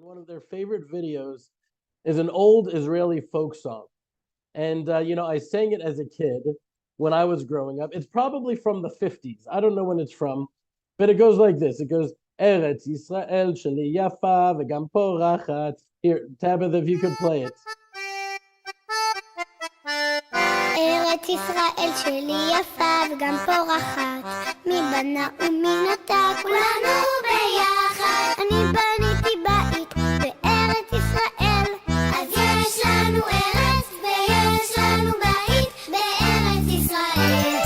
one of their favorite videos is an old Israeli folk song. And, I sang it as a kid when I was growing up. It's probably from the 50s. I don't know when it's from, but it goes like this. It goes, Eretz Yisrael sheli yafa v'gam porachat. Here, Tabitha, if you could play it. ארץ ישראל שלי יפה וגם פורחת, מי בנה ומי נטע כולנו ביחד. אני בניתי בית בארץ ישראל, אז יש לנו ארץ ויש לנו בית בארץ ישראל.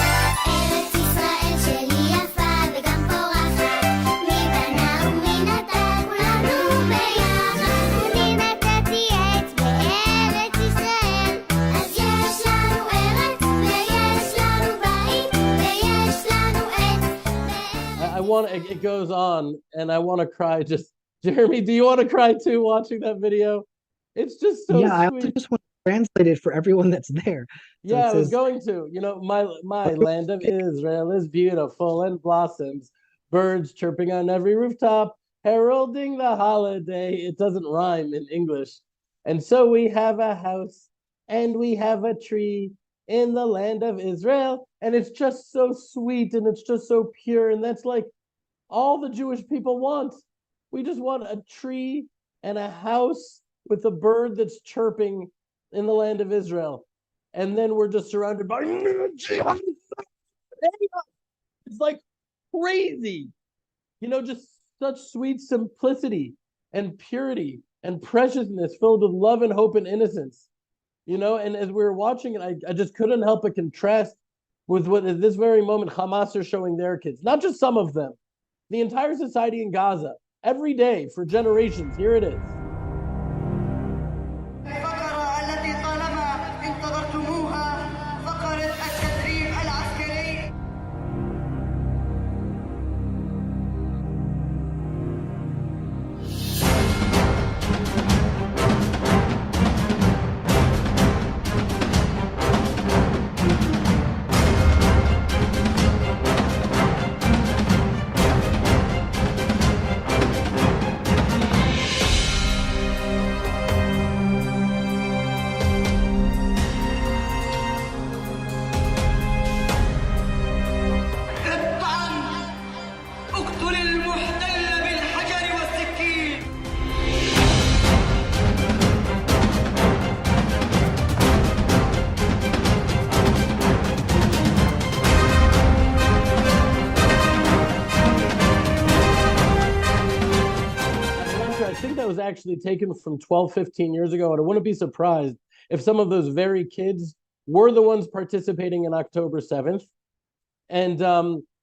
ארץ ישראל שלי יפה וגם פורחת, מי בנה ומי נטע כולנו ביחד. אני נטעתי עץ בארץ ישראל, אז יש לנו ארץ ויש לנו בית ויש לנו עץ. It goes on, and I want to cry. Just, Jeremy, do you want to cry too watching that video? It's just so Yeah, I sweet. also just want to translate it for everyone that's there. So Yeah, it I was says, going to. My land of Israel is beautiful and blossoms. Birds chirping on every rooftop, heralding the holiday. It doesn't rhyme in English. And so we have a house and we have a tree in the land of Israel. And it's just so sweet and it's just so pure. And that's like all the Jewish people want. We just want a tree and a house with a bird that's chirping in the land of Israel. And then we're just surrounded by it's like crazy. Just such sweet simplicity and purity and preciousness filled with love and hope and innocence. And as we were watching it, I just couldn't help but contrast with what at this very moment Hamas are showing their kids. Not just some of them, the entire society in Gaza, every day for generations. Here it is. I think that was actually taken from 12, 15 years ago, and I wouldn't be surprised if some of those very kids were the ones participating in October 7th. And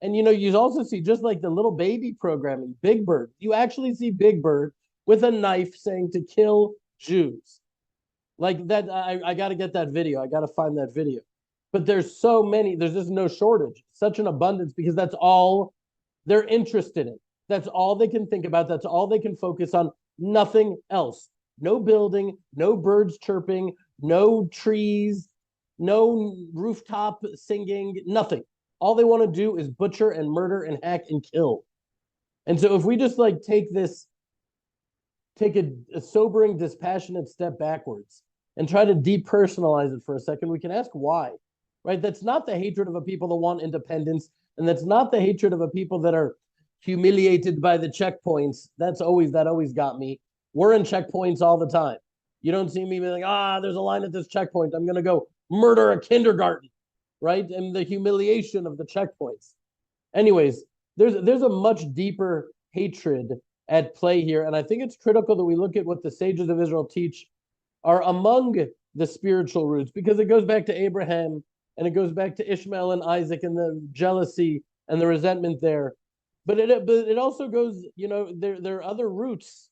you also see, just like the little baby programming, Big Bird, you actually see Big Bird with a knife saying to kill Jews. Like that, I got to get that video. I got to find that video. But there's so many, there's just no shortage, such an abundance, because that's all they're interested in. That's all they can think about. That's all they can focus on. Nothing else. No building, no birds chirping, no trees, no rooftop singing, nothing. All they want to do is butcher and murder and hack and kill. And so if we just take a sobering, dispassionate step backwards and try to depersonalize it for a second, we can ask why, right? That's not the hatred of a people that want independence, and that's not the hatred of a people that are humiliated by the checkpoints. That always got me. We're in checkpoints all the time. You don't see me being like, there's a line at this checkpoint, I'm gonna go murder a kindergarten, right? And the humiliation of the checkpoints. Anyways, there's a much deeper hatred at play here, and I think it's critical that we look at what the sages of Israel teach are among the spiritual roots, because it goes back to Abraham and it goes back to Ishmael and Isaac and the jealousy and the resentment there. But it also goes, there are other roots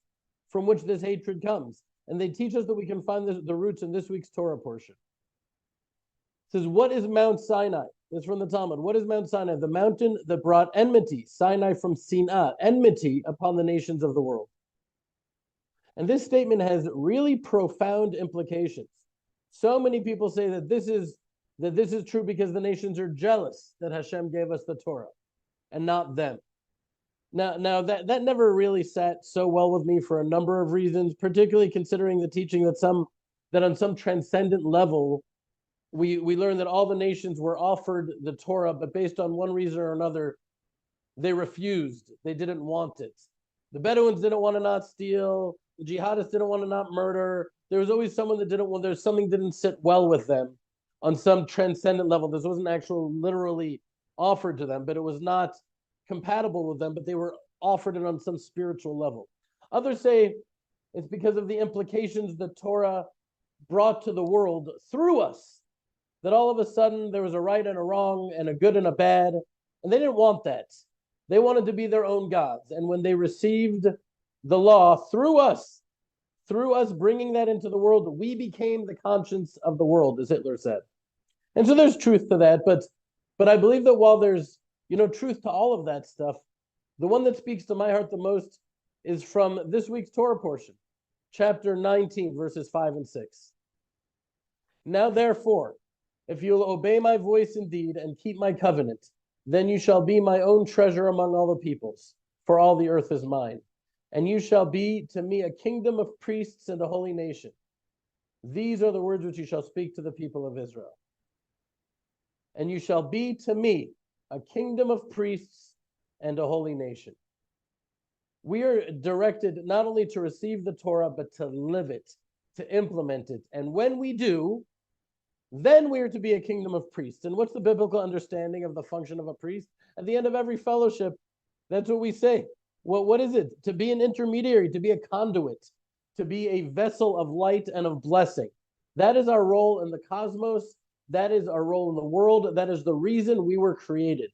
from which this hatred comes. And they teach us that we can find the roots in this week's Torah portion. It says, what is Mount Sinai? That's from the Talmud. What is Mount Sinai? The mountain that brought enmity, Sinai from Sinah, enmity upon the nations of the world. And this statement has really profound implications. So many people say that this is true because the nations are jealous that Hashem gave us the Torah and not them. Now that never really sat so well with me for a number of reasons, particularly considering the teaching that on some transcendent level, we learned that all the nations were offered the Torah, but based on one reason or another, they refused. They didn't want it. The Bedouins didn't want to not steal. The jihadists didn't want to not murder. There was always someone that didn't want. There's something didn't sit well with them on some transcendent level. This wasn't actually literally offered to them, but it was not compatible with them, but they were offered it on some spiritual level. Others say it's because of the implications the Torah brought to the world through us, that all of a sudden there was a right and a wrong and a good and a bad, and they didn't want that. They wanted to be their own gods. And when they received the law through us bringing that into the world, we became the conscience of the world, as Hitler said. And so there's truth to that, but I believe that while there's truth to all of that stuff, the one that speaks to my heart the most is from this week's Torah portion, chapter 19, verses 5 and 6. Now, therefore, if you'll obey my voice indeed and keep my covenant, then you shall be my own treasure among all the peoples, for all the earth is mine. And you shall be to me a kingdom of priests and a holy nation. These are the words which you shall speak to the people of Israel. And you shall be to me a kingdom of priests and a holy nation. We are directed not only to receive the Torah, but to live it, to implement it. And when we do, then we are to be a kingdom of priests. And what's the biblical understanding of the function of a priest? At the end of every fellowship, that's what we say. Well, what is it? To be an intermediary, to be a conduit, to be a vessel of light and of blessing. That is our role in the cosmos. That is our role in the world. That is the reason we were created.